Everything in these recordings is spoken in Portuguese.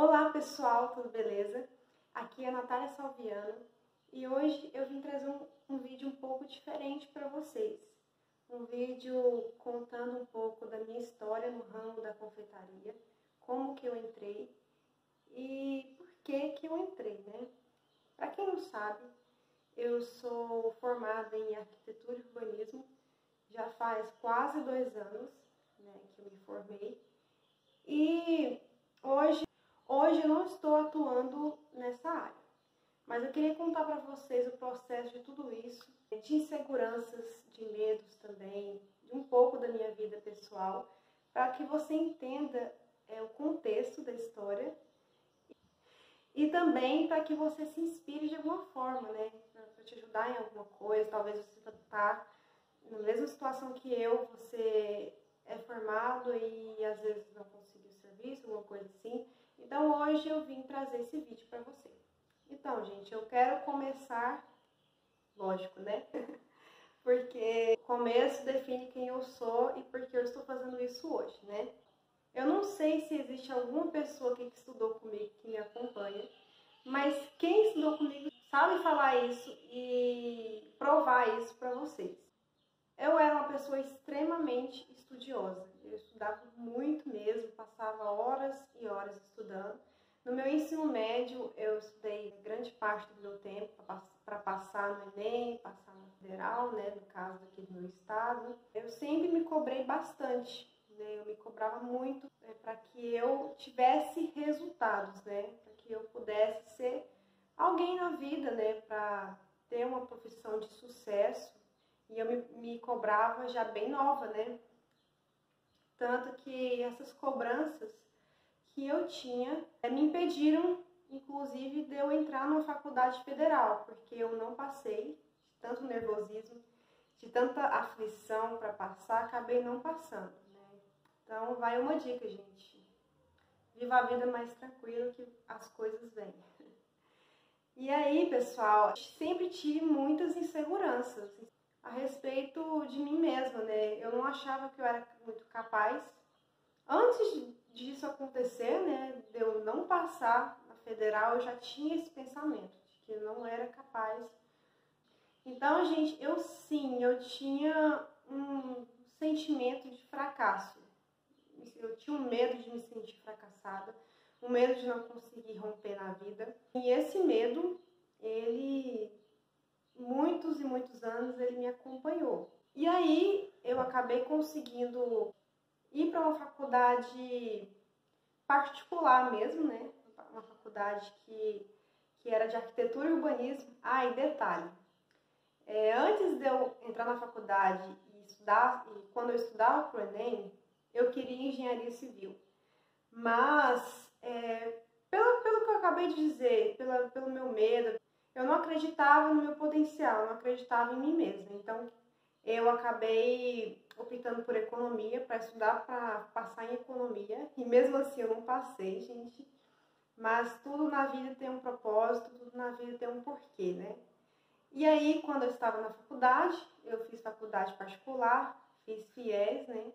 Olá pessoal, tudo beleza? Aqui é a Natália Salviano e hoje eu vim trazer um vídeo um pouco diferente para vocês. Um vídeo contando um pouco da minha história no ramo da confeitaria, como que eu entrei e por que eu entrei, né? Para quem não sabe, eu sou formada em arquitetura e urbanismo, já faz quase 2 anos, né, que eu me formei e hoje eu não estou atuando nessa área, mas eu queria contar para vocês o processo de tudo isso, de inseguranças, de medos também, de um pouco da minha vida pessoal, para que você entenda o contexto da história e também para que você se inspire de alguma forma, né? Para te ajudar em alguma coisa. Talvez você está na mesma situação que eu, você é formado e às vezes não conseguiu serviço, alguma coisa assim. Então hoje eu vim trazer esse vídeo para você. Então, gente, eu quero começar, lógico, né? Porque o começo define quem eu sou e por que eu estou fazendo isso hoje, né? Eu não sei se existe alguma pessoa aqui que estudou comigo, que me acompanha, mas quem estudou comigo sabe falar isso e provar isso para vocês. Eu era uma pessoa extremamente estudiosa, eu estudava muito mesmo, passava horas e horas estudando. No meu ensino médio, eu estudei grande parte do meu tempo para passar no Enem, passar no Federal, né, no caso aqui do meu estado. Eu sempre me cobrei bastante, né, eu me cobrava muito para que eu tivesse resultados, né, para que eu pudesse ser alguém na vida, né, para ter uma profissão de sucesso. E eu me cobrava já bem nova, né? Tanto que essas cobranças que eu tinha me impediram, inclusive, de eu entrar numa faculdade federal, porque eu não passei, de tanto nervosismo, de tanta aflição para passar, acabei não passando, né? Então, vai uma dica, gente. Viva a vida mais tranquila que as coisas vêm. E aí, pessoal, sempre tive muitas inseguranças a respeito de mim mesma, né? Eu não achava que eu era muito capaz. Antes disso acontecer, né, de eu não passar na federal, eu já tinha esse pensamento de que eu não era capaz. Então, gente, eu tinha um sentimento de fracasso. Eu tinha um medo de me sentir fracassada, um medo de não conseguir romper na vida. E esse medo, ele muitos e muitos anos ele me acompanhou. E aí eu acabei conseguindo ir para uma faculdade particular mesmo, né? Uma faculdade que era de arquitetura e urbanismo. Ah, e detalhe, antes de eu entrar na faculdade e estudar, e quando eu estudava para o Enem, eu queria engenharia civil. Mas, pelo que eu acabei de dizer, pelo meu medo, eu não acreditava no meu potencial, eu não acreditava em mim mesma. Então, eu acabei optando por economia, para estudar para passar em economia. E mesmo assim eu não passei, gente. Mas tudo na vida tem um propósito, tudo na vida tem um porquê, né? E aí, quando eu estava na faculdade, eu fiz faculdade particular, fiz FIES, né?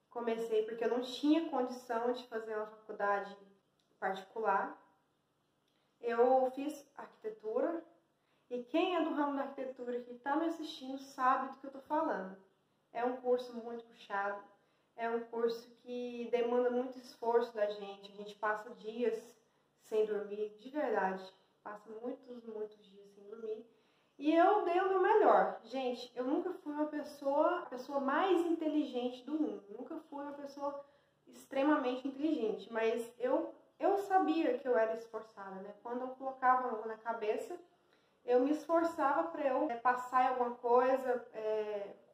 Comecei porque eu não tinha condição de fazer uma faculdade particular. Eu fiz arquitetura e quem é do ramo da arquitetura que está me assistindo sabe do que eu estou falando. É um curso muito puxado, é um curso que demanda muito esforço da gente. A gente passa dias sem dormir, de verdade, passa muitos dias sem dormir. E eu dei o meu melhor. Gente, eu nunca fui a pessoa mais inteligente do mundo. Nunca fui uma pessoa extremamente inteligente, mas eu sabia que eu era esforçada, né? Quando eu colocava algo na cabeça, eu me esforçava para eu passar em alguma coisa,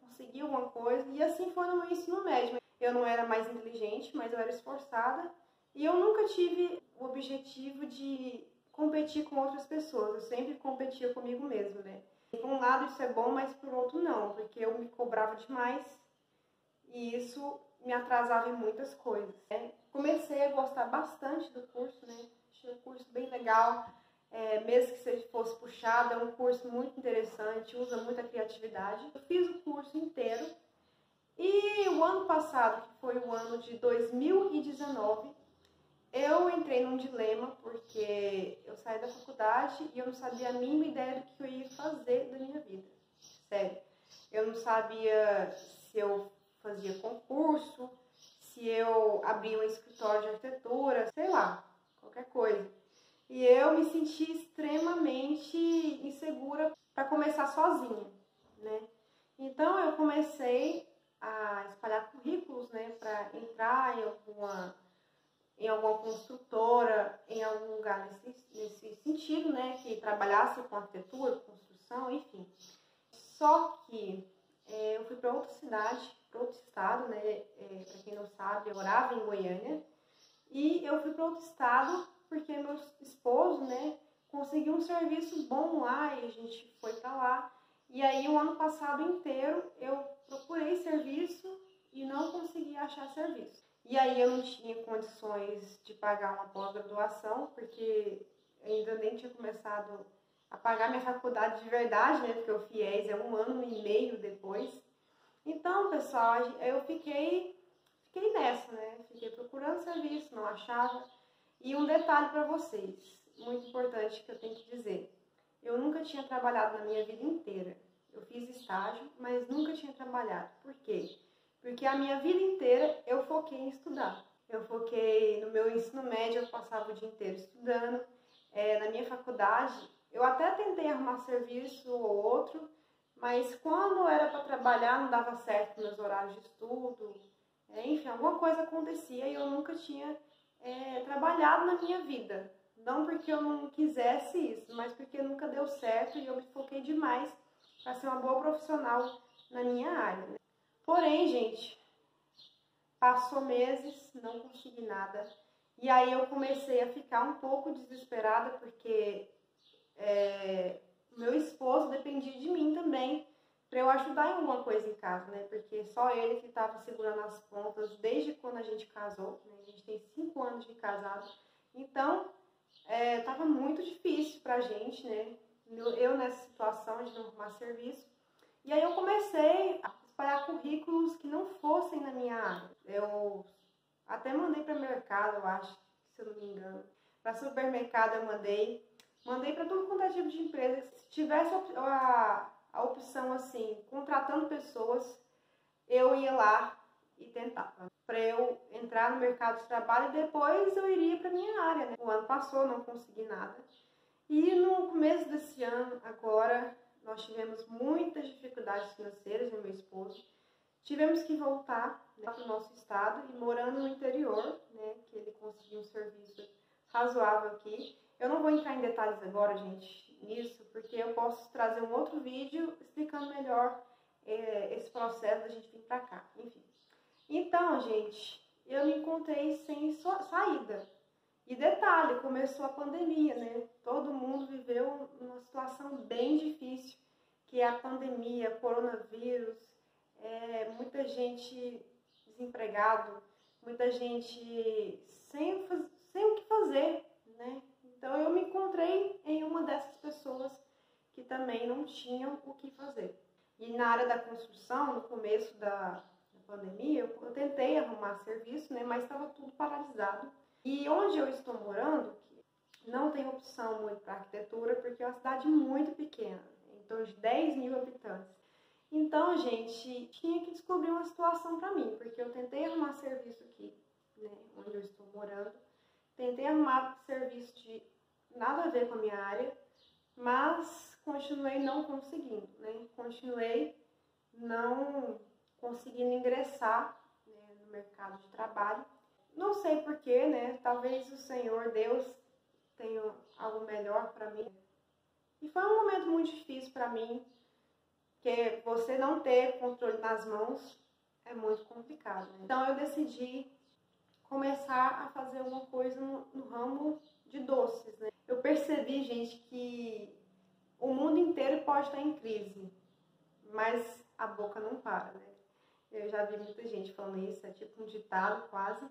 conseguir alguma coisa. E assim foi no meu ensino médio. Eu não era mais inteligente, mas eu era esforçada. E eu nunca tive o objetivo de competir com outras pessoas. Eu sempre competia comigo mesma, né? Por um lado isso é bom, mas por outro não, porque eu me cobrava demais e isso me atrasava em muitas coisas, né? Comecei a gostar bastante do curso, né? Achei um curso bem legal, mesmo que seja fosse puxado, é um curso muito interessante, usa muita criatividade. Eu fiz o curso inteiro e o ano passado, que foi o ano de 2019, eu entrei entrei num dilema, porque eu saí da faculdade e eu não sabia a mínima ideia do que eu ia fazer da minha vida. Sério. Eu não sabia se eu fazia concurso, se eu abria um escritório de arquitetura, sei lá, qualquer coisa. E eu me senti extremamente insegura para começar sozinha, né? Então eu comecei a espalhar currículos, né, para entrar em alguma construtora, em algum lugar nesse sentido, né, que trabalhasse com arquitetura, construção, enfim. Só que eu fui para outra cidade, para outro estado, né, para quem não sabe, eu morava em Goiânia, e eu fui para outro estado porque meu esposo, né, conseguiu um serviço bom lá e a gente foi para lá. E aí, o ano passado inteiro, eu procurei serviço e não consegui achar serviço. E aí, eu não tinha condições de pagar uma pós-graduação, porque eu ainda nem tinha começado a pagar minha faculdade de verdade, né? Porque o FIES é 1 ano e meio depois. Então, pessoal, eu fiquei nessa, né? Fiquei procurando serviço, não achava. E um detalhe para vocês, muito importante que eu tenho que dizer. Eu nunca tinha trabalhado na minha vida inteira. Eu fiz estágio, mas nunca tinha trabalhado. Por quê? Porque a minha vida inteira eu foquei em estudar. Eu foquei no meu ensino médio, eu passava o dia inteiro estudando. Na minha faculdade, eu até tentei arrumar serviço ou outro, mas quando era para trabalhar não dava certo meus horários de estudo. Enfim, alguma coisa acontecia e eu nunca tinha trabalhado na minha vida. Não porque eu não quisesse isso, mas porque nunca deu certo e eu me foquei demais para ser uma boa profissional na minha área, né? Porém, gente, passou meses, não consegui nada. E aí eu comecei a ficar um pouco desesperada porque meu esposo dependia de mim também para eu ajudar em alguma coisa em casa, né? Porque só ele que estava segurando as pontas desde quando a gente casou, né? A gente tem 5 anos de casado. Então, tava muito difícil pra gente, né? Eu nessa situação de não arrumar serviço. E aí eu comecei a espalhar currículos que não fossem na minha área. Eu até mandei para mercado, eu acho, se eu não me engano. Para supermercado eu mandei para todo quanto é tipo de empresa. Se tivesse a opção assim, contratando pessoas, eu ia lá e tentava. Para eu entrar no mercado de trabalho e depois eu iria para minha área, né? O ano passou, não consegui nada. E no começo desse ano, agora, nós tivemos muitas dificuldades financeiras, eu e meu esposo. Tivemos que voltar, né, para o nosso estado e morando no interior, né, que ele conseguiu um serviço razoável aqui. Eu não vou entrar em detalhes agora, gente, nisso, porque eu posso trazer um outro vídeo explicando melhor esse processo da gente vir para cá, enfim. Então, gente, eu me encontrei sem saída. E detalhe, começou a pandemia, né? Todo mundo viveu uma situação bem difícil, que é a pandemia, coronavírus, muita gente desempregado, muita gente sem o que fazer, né? Então eu me encontrei em uma dessas pessoas que também não tinham o que fazer. E na área da construção, no começo da pandemia, eu tentei arrumar serviço, né? Mas estava tudo paralisado. E onde eu estou morando, não tem opção muito para arquitetura, porque é uma cidade muito pequena, em torno de 10 mil habitantes. Então, gente, tinha que descobrir uma situação para mim, porque eu tentei arrumar serviço aqui, né, onde eu estou morando, tentei arrumar serviço de nada a ver com a minha área, mas continuei não conseguindo, né? Continuei não conseguindo ingressar, né, no mercado de trabalho. Não sei porquê, né? Talvez o Senhor, Deus, tenha algo melhor para mim. E foi um momento muito difícil para mim, porque você não ter controle nas mãos é muito complicado, né? Então eu decidi começar a fazer alguma coisa no ramo de doces, né? Eu percebi, gente, que o mundo inteiro pode estar em crise, mas a boca não para, né? Eu já vi muita gente falando isso, é tipo um ditado quase.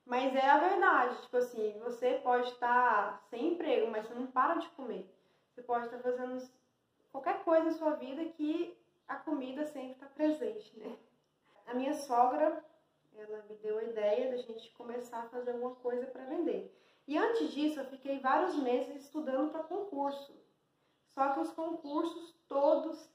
Mas é a verdade, tipo assim, você pode estar sem emprego, mas você não para de comer. Você pode estar fazendo qualquer coisa na sua vida que a comida sempre está presente, né? A minha sogra, ela me deu a ideia da gente começar a fazer alguma coisa para vender. E antes disso, eu fiquei vários meses estudando para concurso. Só que os concursos todos,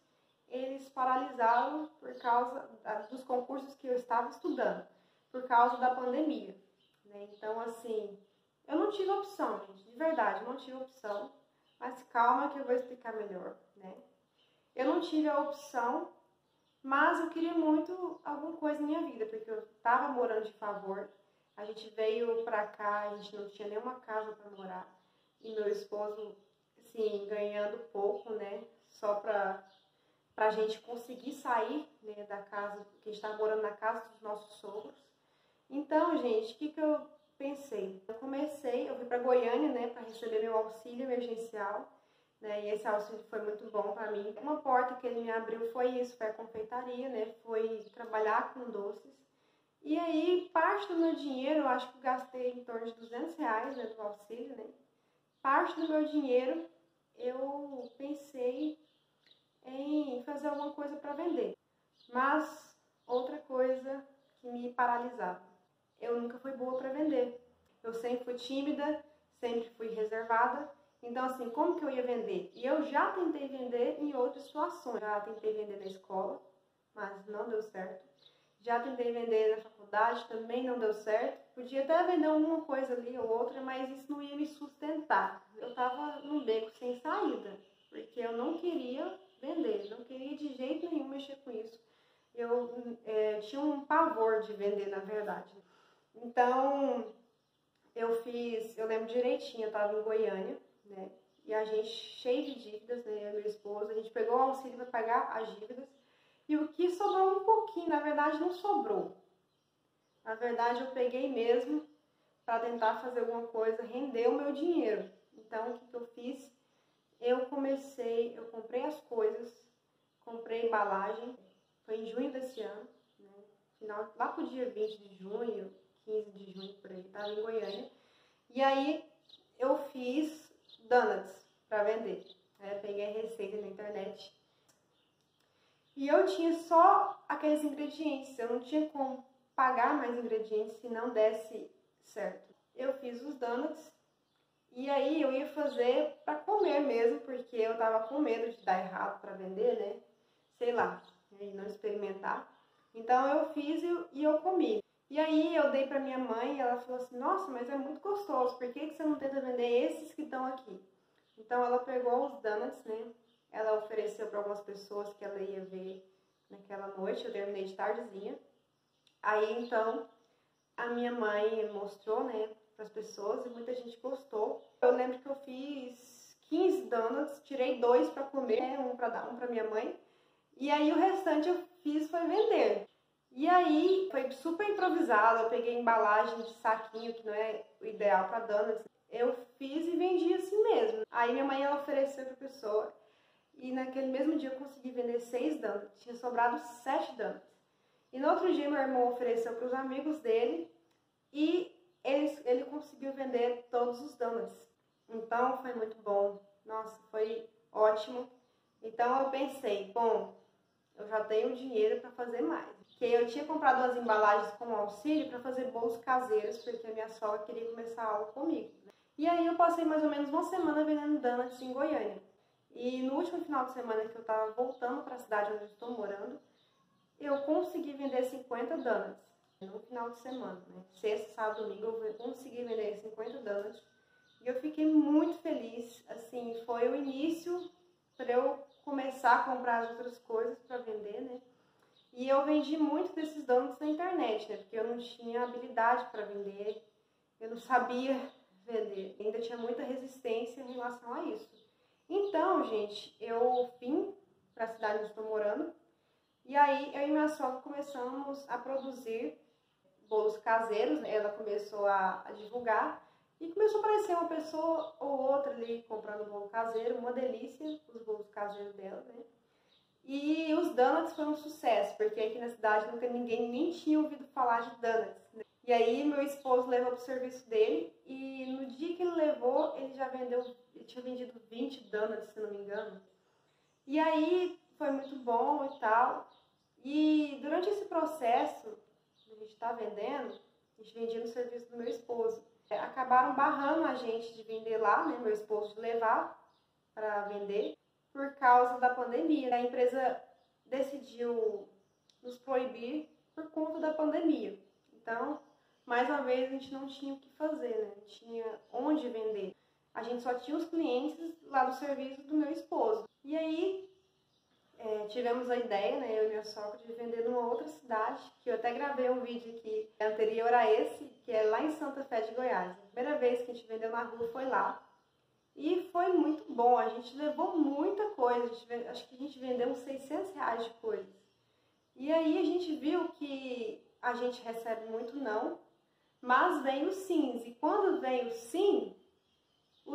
eles paralisaram por causa dos concursos que eu estava estudando, por causa da pandemia, né? Então, assim, eu não tive opção, gente, de verdade, não tive opção. Mas calma que eu vou explicar melhor, né? Eu não tive a opção, mas eu queria muito alguma coisa na minha vida, porque eu estava morando de favor. A gente veio pra cá, a gente não tinha nenhuma casa para morar. E meu esposo, assim, ganhando pouco, né? Só pra gente conseguir sair, né, da casa, porque a gente estava morando na casa dos nossos sogros. Então, gente, o que eu pensei? Eu fui para Goiânia, né, para receber meu auxílio emergencial, né, e esse auxílio foi muito bom para mim. Uma porta que ele me abriu foi isso, foi a confeitaria, né, foi trabalhar com doces. E aí, parte do meu dinheiro, eu acho que eu gastei em torno de R$200, né, do auxílio, né. Parte do meu dinheiro, eu pensei em fazer alguma coisa para vender. Mas, outra coisa que me paralisava. Eu nunca fui boa para vender. Eu sempre fui tímida, sempre fui reservada. Então, assim, como que eu ia vender? E eu já tentei vender em outras situações. Já tentei vender na escola, mas não deu certo. Já tentei vender na faculdade, também não deu certo. Podia até vender uma coisa ali ou outra, mas isso não ia me sustentar. Eu estava num beco sem saída, porque eu não queria vender, não queria de jeito nenhum mexer com isso. Eu tinha um pavor de vender, na verdade. Então, eu lembro direitinho, eu estava em Goiânia, né? E a gente, cheio de dívidas, né? Eu e meu esposo, a gente pegou o auxílio para pagar as dívidas. E o que sobrou um pouquinho, na verdade não sobrou. Na verdade eu peguei mesmo para tentar fazer alguma coisa, render o meu dinheiro. Então o que eu fiz? Eu comprei as coisas, comprei embalagem, foi em junho desse ano, né? Lá pro dia 20 de junho, 15 de junho, por aí, estava em Goiânia. E aí eu fiz donuts para vender. Peguei a receita na internet. E eu tinha só aqueles ingredientes, eu não tinha como pagar mais ingredientes se não desse certo. Eu fiz os donuts e aí eu ia fazer para comer mesmo, porque eu tava com medo de dar errado para vender, né? Sei lá, e não experimentar. Então eu fiz e eu comi. E aí eu dei para minha mãe e ela falou assim: nossa, mas é muito gostoso, por que você não tenta vender esses que estão aqui? Então ela pegou os donuts, né? Ela ofereceu para algumas pessoas que ela ia ver naquela noite, eu terminei de tardezinha. Aí então a minha mãe mostrou, né, para as pessoas e muita gente gostou. Eu lembro que eu fiz 15 donuts, tirei 2 para comer, né, um para dar um para minha mãe. E aí o restante eu fiz foi vender. E aí foi super improvisado, eu peguei embalagem de saquinho, que não é o ideal para donuts. Eu fiz e vendi assim mesmo. Aí minha mãe ela ofereceu para a pessoa. E naquele mesmo dia eu consegui vender 6 donuts. Tinha sobrado 7 donuts. E no outro dia meu irmão ofereceu para os amigos dele. E ele conseguiu vender todos os donuts. Então foi muito bom. Nossa, foi ótimo. Então eu pensei, bom, eu já tenho dinheiro para fazer mais. Porque eu tinha comprado as embalagens com auxílio para fazer bolos caseiros. Porque a minha sogra queria começar algo comigo. E aí eu passei mais ou menos uma semana vendendo donuts em Goiânia. E no último final de semana que eu estava voltando para a cidade onde eu estou morando, eu consegui vender 50 donuts. No final de semana, né? Sexta, sábado, domingo, eu consegui vender 50 donuts. E eu fiquei muito feliz. Assim, foi o início para eu começar a comprar as outras coisas para vender, né? E eu vendi muito desses donuts na internet, né? Porque eu não tinha habilidade para vender, eu não sabia vender. Ainda tinha muita resistência em relação a isso. Então, gente, eu vim para a cidade onde estou morando e aí eu e minha sogra começamos a produzir bolos caseiros, né? Ela começou a divulgar e começou a aparecer uma pessoa ou outra ali comprando bolo caseiro, uma delícia os bolos caseiros dela, né? E os donuts foi um sucesso, porque aqui na cidade nunca ninguém nem tinha ouvido falar de donuts, né? E aí meu esposo levou para o serviço dele e no dia que ele levou, ele tinha vendido 20 donuts, se não me engano. E aí foi muito bom e tal. E durante esse processo, a gente tá vendendo, a gente vendia no serviço do meu esposo. acabaram barrando a gente de vender lá, né? Meu esposo de levar para vender por causa da pandemia. A empresa decidiu nos proibir por conta da pandemia. Então, mais uma vez, a gente não tinha o que fazer, né? Não tinha onde vender. A gente só tinha os clientes lá do serviço do meu esposo. E aí, tivemos a ideia, né, eu e meu sogro, de vender numa outra cidade, que eu até gravei um vídeo aqui anterior a esse, que é lá em Santa Fé de Goiás. A primeira vez que a gente vendeu na rua foi lá. E foi muito bom, a gente levou muita coisa, acho que a gente vendeu uns R$600 de coisas. E aí a gente viu que a gente recebe muito não, mas vem os sims. E quando vem o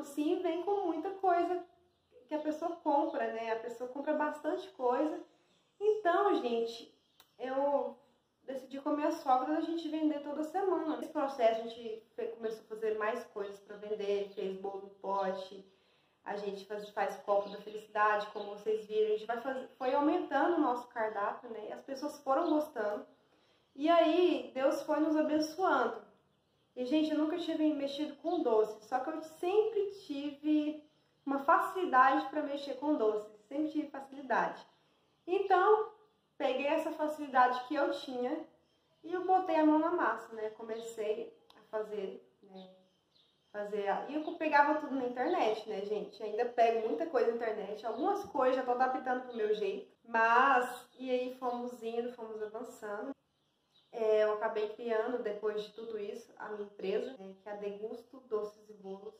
sim vem com muita coisa que a pessoa compra, né? A pessoa compra bastante coisa. Então, gente, eu decidi com a minha sogra a gente vender toda semana. Nesse processo a gente começou a fazer mais coisas para vender, fez bolo no pote, a gente faz copo da felicidade, como vocês viram, a gente foi aumentando o nosso cardápio, né? E as pessoas foram gostando. E aí, Deus foi nos abençoando. E, gente, eu nunca tive mexido com doce, só que eu sempre tive uma facilidade para mexer com doce, sempre tive facilidade. Então, peguei essa facilidade que eu tinha e eu botei a mão na massa, né? Comecei a fazer, né? E eu pegava tudo na internet, né, gente? Ainda pego muita coisa na internet, algumas coisas já tô adaptando pro meu jeito, mas, e aí fomos indo, fomos avançando. Eu acabei criando, depois de tudo isso, a minha empresa, né, que é a Degusto Doces e Bolos.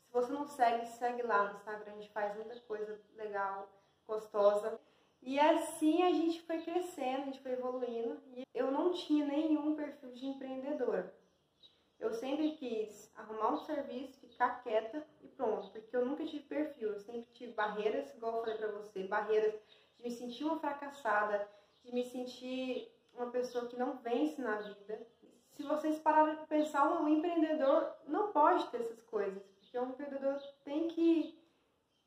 Se você não segue, segue lá no Instagram, a gente faz muita coisa legal, gostosa. E assim a gente foi crescendo, a gente foi evoluindo. E eu não tinha nenhum perfil de empreendedora. Eu sempre quis arrumar um serviço, ficar quieta e pronto, porque eu nunca tive perfil. Eu sempre tive barreiras, igual eu falei pra você, barreiras de me sentir uma fracassada, de me sentir uma pessoa que não vence na vida. Se vocês pararem para pensar, um empreendedor não pode ter essas coisas, porque um empreendedor tem que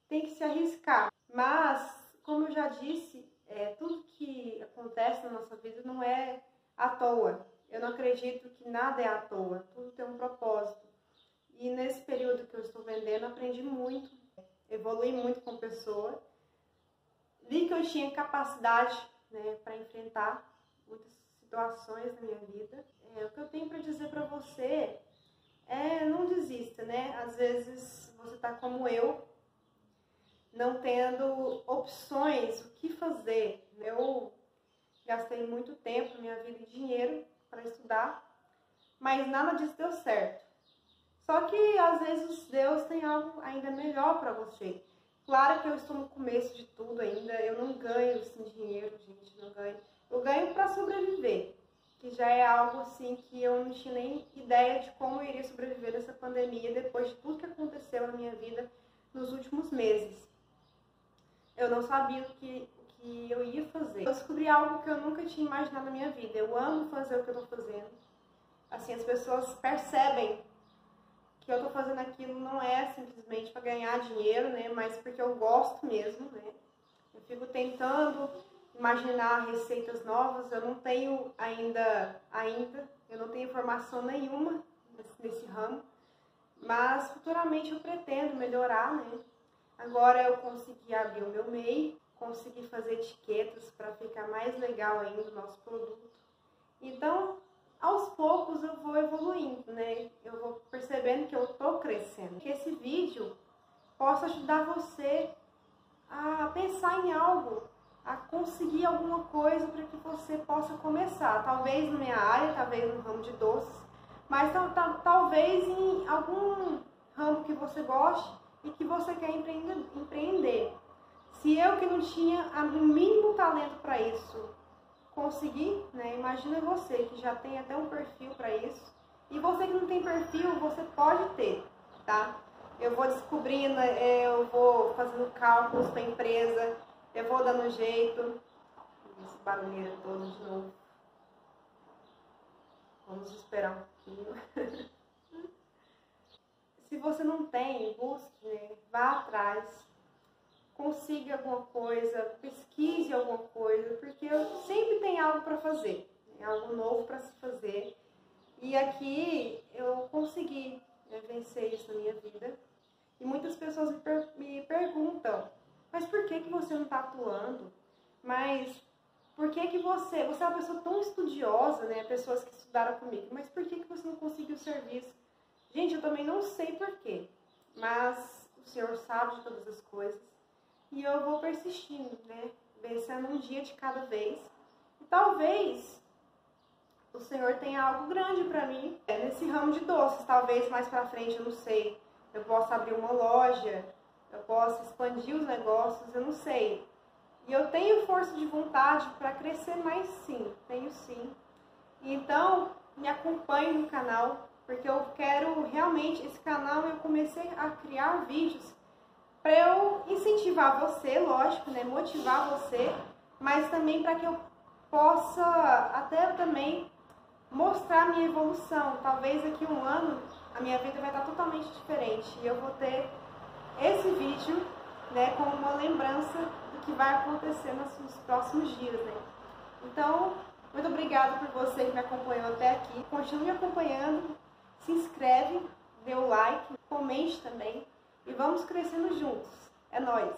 se arriscar. Mas, como eu já disse, tudo que acontece na nossa vida não é à toa. Eu não acredito que nada é à toa, tudo tem um propósito. E nesse período que eu estou vendendo, aprendi muito, evolui muito como pessoa. Vi que eu tinha capacidade, né, para enfrentar muitas situações na minha vida. O que eu tenho para dizer para você é não desista, né? Às vezes você tá como eu, não tendo opções, o que fazer. Eu gastei muito tempo, minha vida e dinheiro para estudar, mas nada disso deu certo. Só que às vezes Deus tem algo ainda melhor para você. Claro que eu estou no começo de tudo ainda, eu não ganho assim, dinheiro, gente, não ganho. Eu ganho para sobreviver, que já é algo assim que eu não tinha nem ideia de como eu iria sobreviver nessa pandemia depois de tudo que aconteceu na minha vida nos últimos meses. Eu não sabia o que eu ia fazer. Eu descobri algo que eu nunca tinha imaginado na minha vida. Eu amo fazer o que eu estou fazendo. Assim, as pessoas percebem que eu estou fazendo aquilo não é simplesmente para ganhar dinheiro, né? Mas porque eu gosto mesmo, né? Eu fico tentando imaginar receitas novas. Eu não tenho ainda, eu não tenho formação nenhuma nesse ramo, mas futuramente eu pretendo melhorar, né? Agora eu consegui abrir o meu MEI, consegui fazer etiquetas para ficar mais legal ainda o nosso produto. Então, aos poucos eu vou evoluindo, né? Eu vou percebendo que eu tô crescendo. Que esse vídeo possa ajudar você a pensar em algo, a conseguir alguma coisa para que você possa começar. Talvez na minha área, talvez no ramo de doces, mas talvez em algum ramo que você goste e que você quer empreender. Se eu que não tinha o mínimo talento para isso conseguir, né? Imagina você que já tem até um perfil para isso. E você que não tem perfil, você pode ter, tá? Eu vou descobrindo, eu vou fazendo cálculos para a empresa, eu vou dando jeito. Esse barulheiro todo de novo. Vamos esperar um pouquinho. Se você não tem, busque, né? Vá atrás. Consiga alguma coisa, pesquise alguma coisa, porque sempre tem algo para fazer, algo novo para se fazer. E aqui eu consegui vencer isso na minha vida. E muitas pessoas me perguntam, mas por que você não está atuando? Mas por que você é uma pessoa tão estudiosa, né? Pessoas que estudaram comigo, mas por que você não conseguiu serviço? Gente, eu também não sei por quê, mas o Senhor sabe de todas as coisas. E eu vou persistindo, né? Vencendo um dia de cada vez. E talvez o Senhor tenha algo grande para mim nesse ramo de doces. Talvez mais para frente, eu não sei. Eu possa abrir uma loja, eu possa expandir os negócios, eu não sei. E eu tenho força de vontade para crescer mais, sim. Tenho sim. Então, me acompanhe no canal, porque eu quero realmente, esse canal eu comecei a criar vídeos para eu incentivar você, lógico, né, motivar você, mas também para que eu possa até também mostrar a minha evolução. Talvez daqui a um ano a minha vida vai estar totalmente diferente e eu vou ter esse vídeo, né, como uma lembrança do que vai acontecer nos próximos dias, né. Então, muito obrigada por você que me acompanhou até aqui. Continue me acompanhando, se inscreve, dê o like, comente também e vamos crescendo juntos. É nóis!